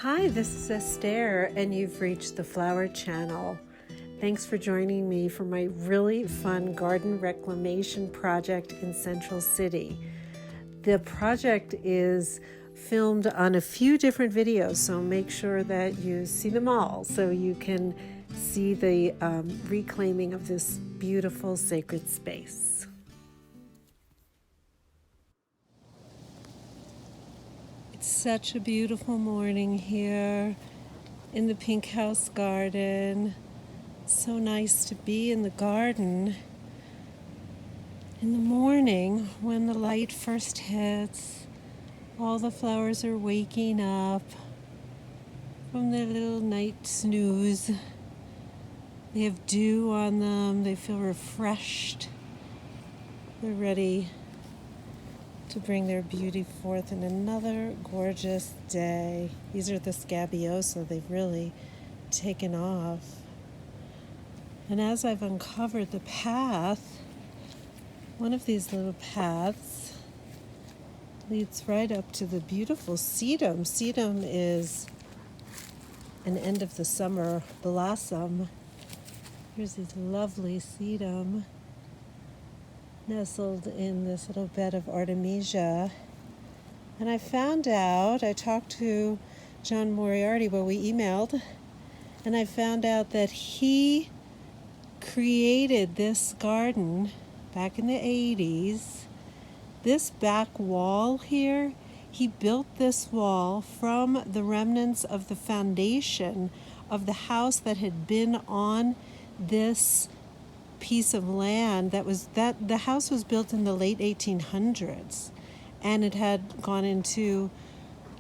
Hi, this is Esther, and you've reached the Flower Channel. Thanks for joining me for my really fun garden reclamation project in Central City. The project is filmed on a few different videos, so make sure that you see them all so you can see the reclaiming of this beautiful sacred space. It's such a beautiful morning here in the Pink House garden. So nice to be in the garden in the morning when the light first hits. All the flowers are waking up from their little night snooze. They have dew on them. They feel refreshed. They're ready to bring their beauty forth in another gorgeous day. These are the Scabiosa. They've really taken off. And as I've uncovered the path, one of these little paths leads right up to the beautiful sedum. Sedum is an end of the summer blossom. Here's this lovely sedum nestled in this little bed of artemisia. And I talked to John Moriarty, we emailed, and I found out that he created this garden back in the 80s. This back wall here, he built this wall from the remnants of the foundation of the house that had been on this piece of land. The house was built in the late 1800s, and it had gone into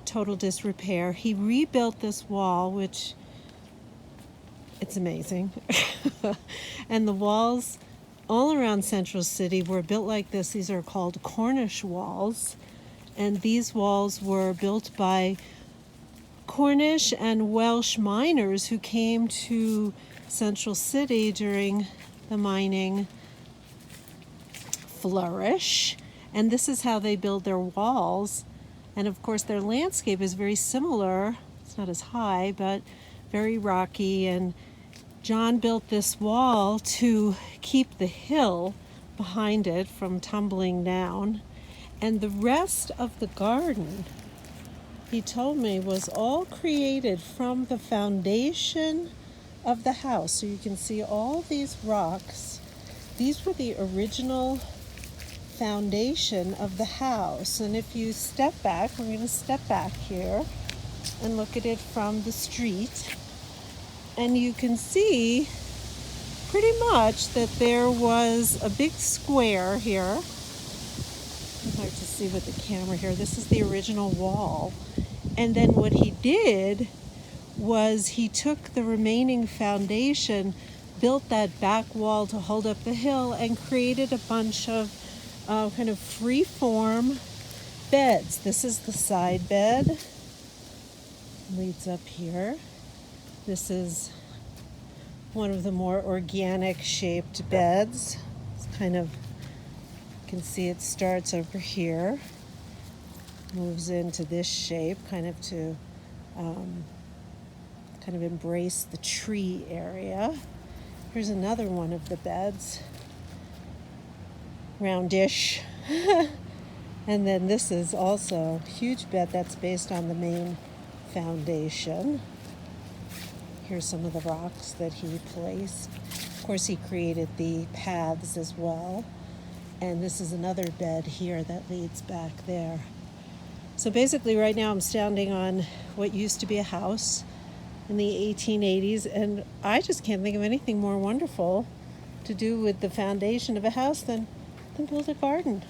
total disrepair. He rebuilt this wall, which it's amazing. And the walls all around Central City were built like this. These are called Cornish walls, and these walls were built by Cornish and Welsh miners who came to Central City during the mining flourish, and this is how they build their walls. And of course their landscape is very similar. It's not as high, but very rocky, and John built this wall to keep the hill behind it from tumbling down. And the rest of the garden, he told me, was all created from the foundation of the house. So you can see all these rocks. These were the original foundation of the house. And if you step back, we're going to step back here and look at it from the street, and you can see pretty much that there was a big square here. It's hard to see with the camera here. This is the original wall. And then what he did was he took the remaining foundation, built that back wall to hold up the hill, and created a bunch of kind of free-form beds. This is the side bed. Leads up here. This is one of the more organic shaped beds. It's kind of, you can see it starts over here, moves into this shape, kind of to kind of embrace the tree area. Here's another one of the beds, roundish. And then this is also a huge bed that's based on the main foundation. Here's some of the rocks that he placed. Of course, he created the paths as well. And this is another bed here that leads back there. So basically right now I'm standing on what used to be a house in the 1880s, and I just can't think of anything more wonderful to do with the foundation of a house than build a garden.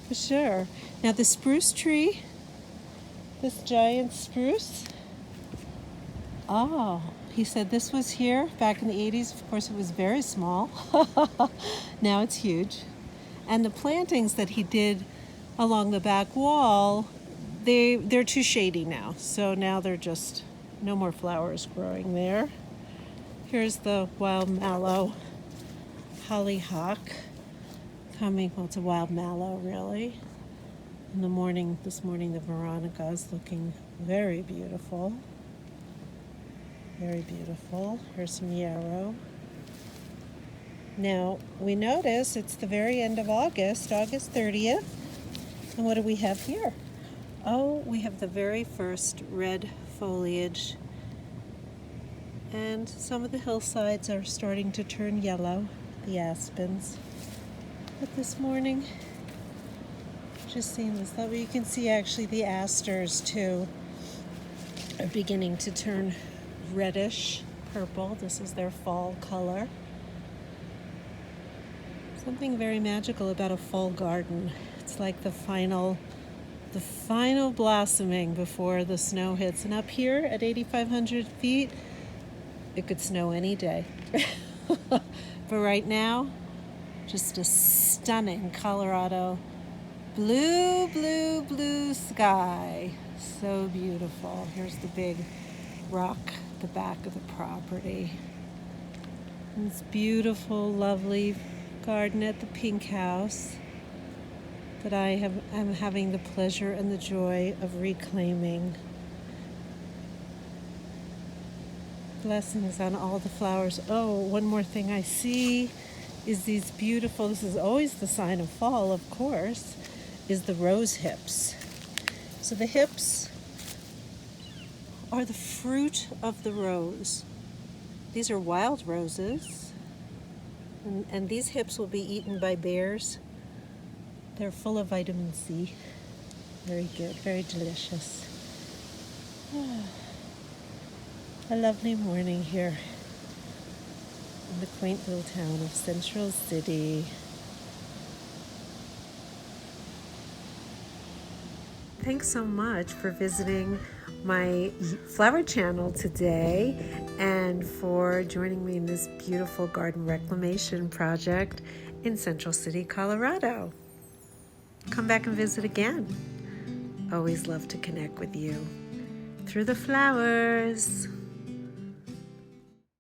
For sure. Now the spruce tree, this giant spruce, he said this was here back in the 80s. Of course, it was very small. Now it's huge. And the plantings that he did along the back wall, they're too shady now. So now they're just no more flowers growing there. Here's the wild mallow hollyhock coming. Well, it's a wild mallow, really. In the morning, this morning, the Veronica is looking very beautiful. Very beautiful. Here's some yarrow. Now, we notice it's the very end of August, August 30th. And what do we have here? Oh, we have the very first red foliage. And some of the hillsides are starting to turn yellow, the aspens. But this morning, just seeing this, that way you can see actually the asters too are beginning to turn reddish purple. This is their fall color. Something very magical about a fall garden. It's like the final blossoming before the snow hits. And up here at 8,500 feet, it could snow any day. But right now, just a stunning Colorado blue, blue, blue sky. So beautiful. Here's the big rock at the back of the property. And this beautiful, lovely garden at the Pink House that I'm having the pleasure and the joy of reclaiming. Blessings on all the flowers. Oh, one more thing I see is these beautiful, this is always the sign of fall, of course, is the rose hips. So the hips are the fruit of the rose. These are wild roses, and these hips will be eaten by bears. They're full of vitamin C. Very good, very delicious. A lovely morning here in the quaint little town of Central City. Thanks so much for visiting my flower channel today and for joining me in this beautiful garden reclamation project in Central City, Colorado. Come back and visit again. Always love to connect with you through the flowers.